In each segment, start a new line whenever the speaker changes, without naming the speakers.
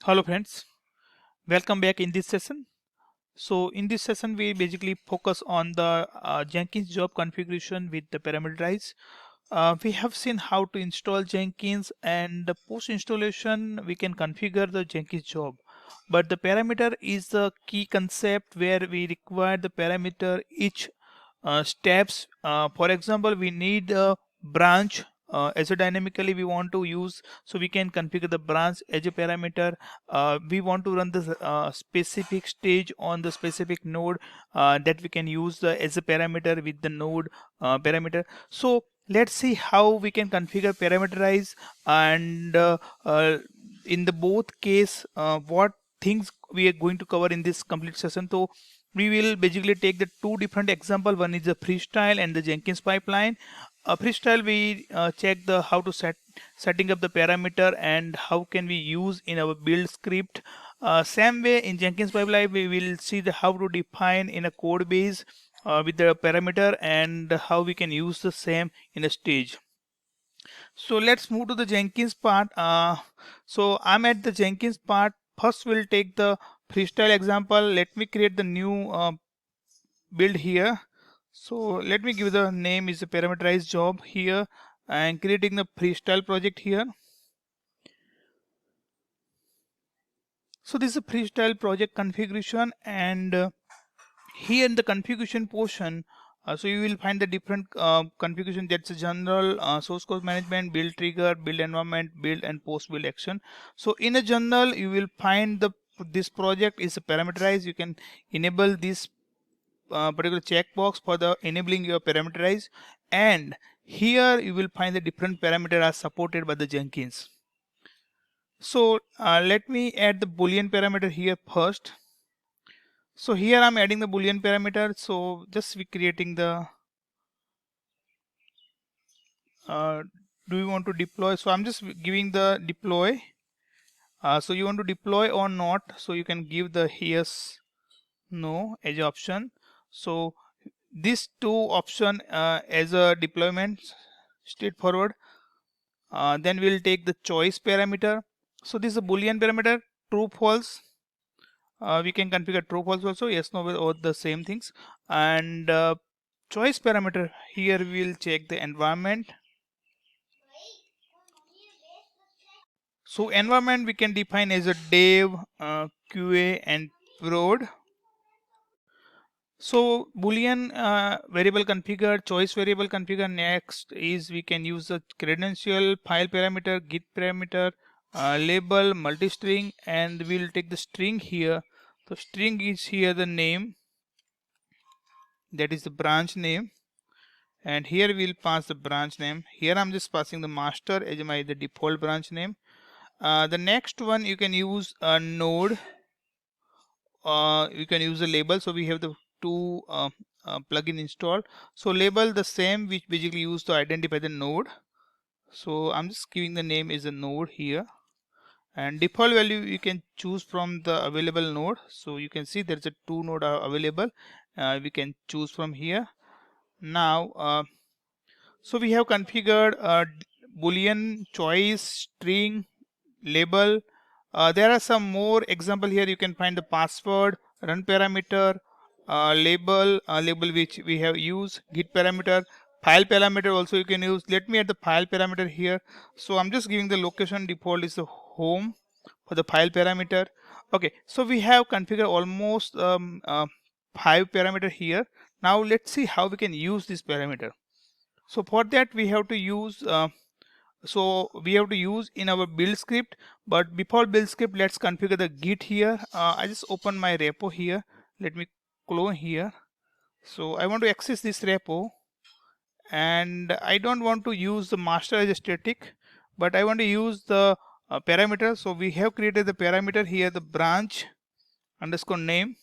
Hello friends, welcome back in this session. So in this session we basically focus on the Jenkins job configuration with the parameterize. We have seen how to install Jenkins, and post installation we can configure the Jenkins job. But the parameter is the key concept where we require the parameter each steps. For example, we need a branch as a dynamically we want to use, so we can configure the branch as a parameter. We want to run the specific stage on the specific node, that we can use as a parameter with the node parameter. So let's see how we can configure parameterize, and in the both case what things we are going to cover in this complete session. So we will basically take the two different example. One is the freestyle and the Jenkins pipeline. Freestyle we check the how to setting up the parameter and how can we use in our build script. Same way in Jenkins pipeline we will see the how to define in a code base with the parameter, and how we can use the same in a stage. So let's move to the Jenkins part. So I'm at the Jenkins part. First we'll take the freestyle example. Let me create the new build here. So let me give the name is a parameterized job here, and creating the freestyle project here. So this is a freestyle project configuration, and here in the configuration portion, so you will find the different configuration. That's a general, source code management, build trigger, build environment, build and post build action. So in a general you will find this project is a parameterized. You can enable this particular checkbox for the enabling your parameterize, and here you will find the different parameter are supported by the Jenkins. So let me add the boolean parameter here first. So here I'm adding the boolean parameter. So just we creating the do you want to deploy? So I'm just giving the deploy. So you want to deploy or not, so you can give the yes no as option. So these two option as a deployment straightforward. Then we'll take the choice parameter. So this is a boolean parameter, true false. We can configure true false also, yes no or the same things. And choice parameter here we will check the environment. So environment we can define as a dev, QA and prod. So boolean variable configure, choice variable configure. Next is we can use the credential, file parameter, git parameter, label, multi-string, and we'll take the string here. So string is here the name, that is the branch name, and here we'll pass the branch name. Here I'm just passing the master as the default branch name. The next one you can use a node. You can use a label. So we have the two plugin installed. So label the same which basically used to identify the node. So I'm just giving the name is a node here, and default value you can choose from the available node. So you can see there's a two node are available. We can choose from here. Now so we have configured boolean, choice, string, label. There are some more example here. You can find the password, run parameter, label which we have used, git parameter, file parameter also you can use. Let me add the file parameter here. So I'm just giving the location default is the home for the file parameter. Okay, so we have configured almost 5 parameter here. Now let's see how we can use this parameter. So for that we have to use in our build script. But before build script, let's configure the git here. I just open my repo here. Let me clone here. So I want to access this repo, and I don't want to use the master as a static, but I want to use the parameter. So we have created the parameter here, the branch underscore name.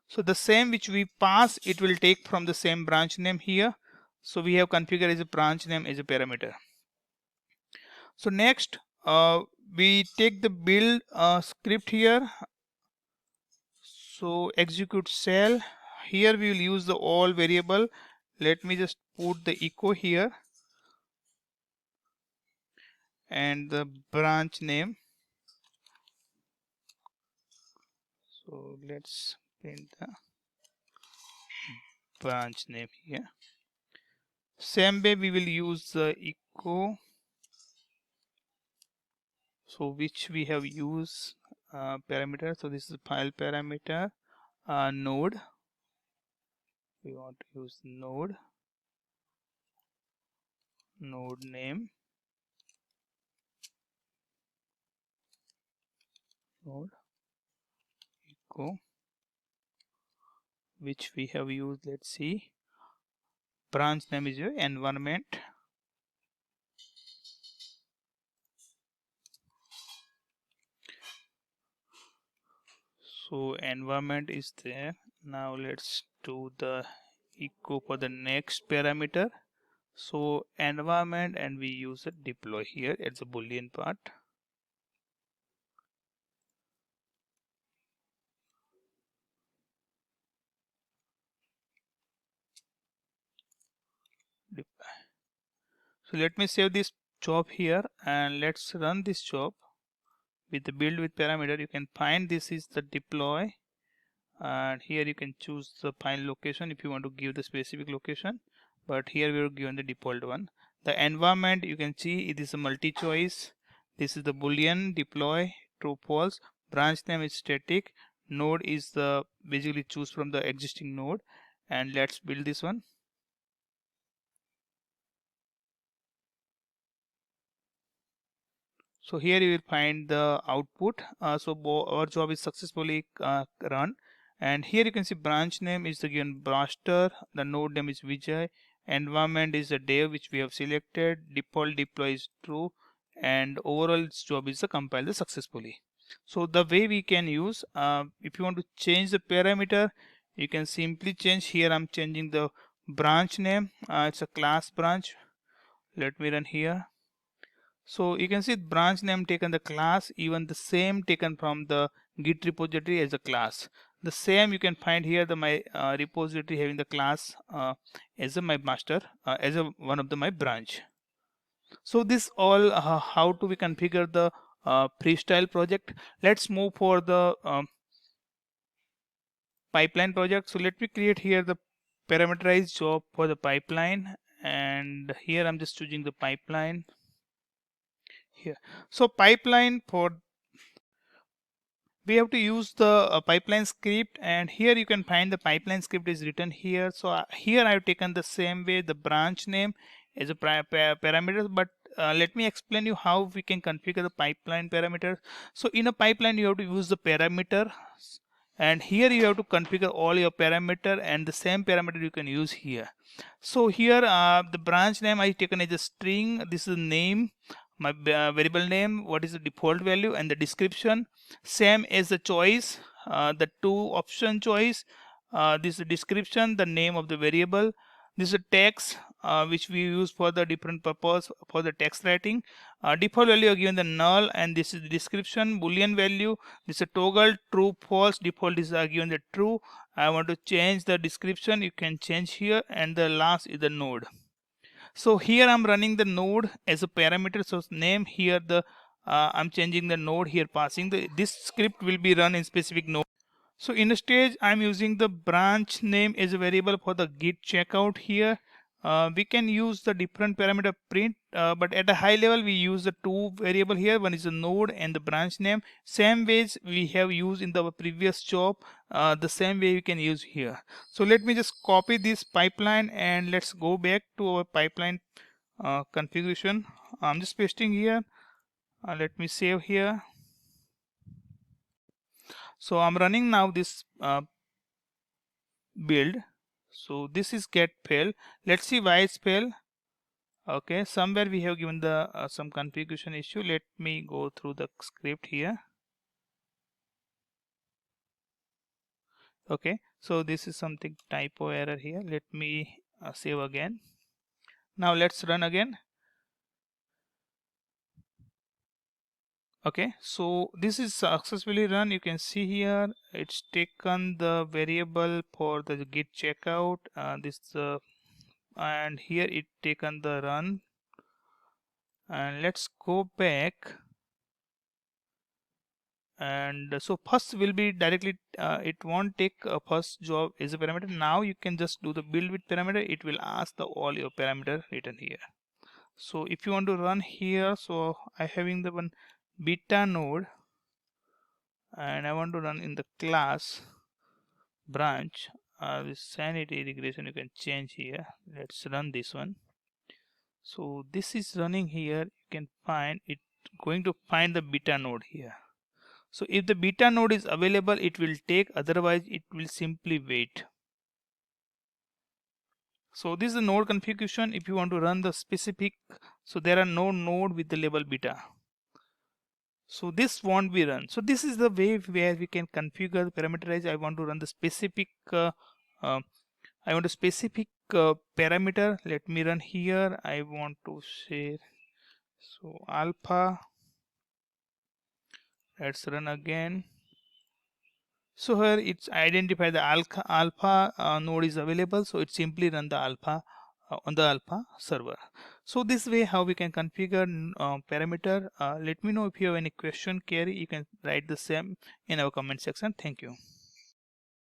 So the same which we pass, it will take from the same branch name here. So we have configured as a branch name as a parameter. So next we take the build script here. So execute shell. Here we will use the all variable. Let me just put the echo here and the branch name. So let's print the branch name here. Same way we will use the echo, so which we have used parameter. So this is file parameter, node. We want to use node name, node echo, which we have used. Let's see, branch name is your environment. So environment is there. Now let's do the echo for the next parameter. So environment, and we use a deploy here as a boolean part. So let me save this job here and let's run this job with the build with parameter. You can find this is the deploy, and here you can choose the file location if you want to give the specific location, but here we are given the default one. The environment, you can see it is a multi-choice. This is the boolean deploy true false. Branch name is static. Node is the basically choose from the existing node, and let's build this one. So here you will find the output. So our job is successfully run, and here you can see branch name is given Blaster, the node name is Vijay, environment is a dev which we have selected, default deploy is true, and overall its job is to compile the successfully. So the way we can use, if you want to change the parameter, you can simply change. Here I'm changing the branch name. It's a class branch. Let me run here. So you can see branch name taken the class, even the same taken from the Git repository as a class. The same you can find here, the my repository having the class as a my master, as a one of the my branch. So this all how to we configure the freestyle project. Let's move for the pipeline project. So let me create here the parameterized job for the pipeline, and here I'm just choosing the pipeline here. So pipeline, for we have to use the pipeline script, and here you can find the pipeline script is written here. So here I have taken the same way the branch name as a parameter, but let me explain you how we can configure the pipeline parameter. So in a pipeline you have to use the parameter, and here you have to configure all your parameter, and the same parameter you can use here. So here the branch name I taken as a string. This is name, my variable name, what is the default value, and the description same as the choice, the two option choice. This is the description, the name of the variable. This is a text which we use for the different purpose for the text writing. Default value are given the null, and this is the description. Boolean value, this is a toggle true false. Default is given the true. I want to change the description, you can change here, and the last is the node. So here I'm running the node as a parameter. So name here the I'm changing the node here, passing the this script will be run in specific node. So in a stage I'm using the branch name as a variable for the git checkout here. We can use the different parameter print, but at a high level we use the two variable here. One is the node and the branch name. Same ways we have used in the previous job, the same way we can use here. So let me just copy this pipeline and let's go back to our pipeline configuration. I'm just pasting here. Let me save here. So I'm running now this build. So this is get fail. Let's see why it's fail. Okay, somewhere we have given the some configuration issue. Let me go through the script here. Okay, so this is something typo error here. Let me save again. Now let's run again. Okay, so this is successfully run. You can see here it's taken the variable for the git checkout, and here it taken the run. And let's go back. And so first will be directly it won't take first job as a parameter. Now you can just do the build with parameter. It will ask the all your parameter written here. So if you want to run here, so I having the one beta node and I want to run in the class branch with sanity regression. You can change here. Let's run this one. So this is running here. You can find it going to find the beta node here. So if the beta node is available, it will take, otherwise it will simply wait. So this is the node configuration. If you want to run the specific, so there are no node with the label beta, so this won't be run. So this is the way where we can configure the parameterize. I want to run the specific I want a specific parameter. Let me run here. I want to say so alpha. Let's run again. So here it's identify the alpha node is available, so it simply run the alpha on the alpha server. So this way how we can configure parameter. Let me know if you have any question, query. You can write the same in our comment section. Thank you.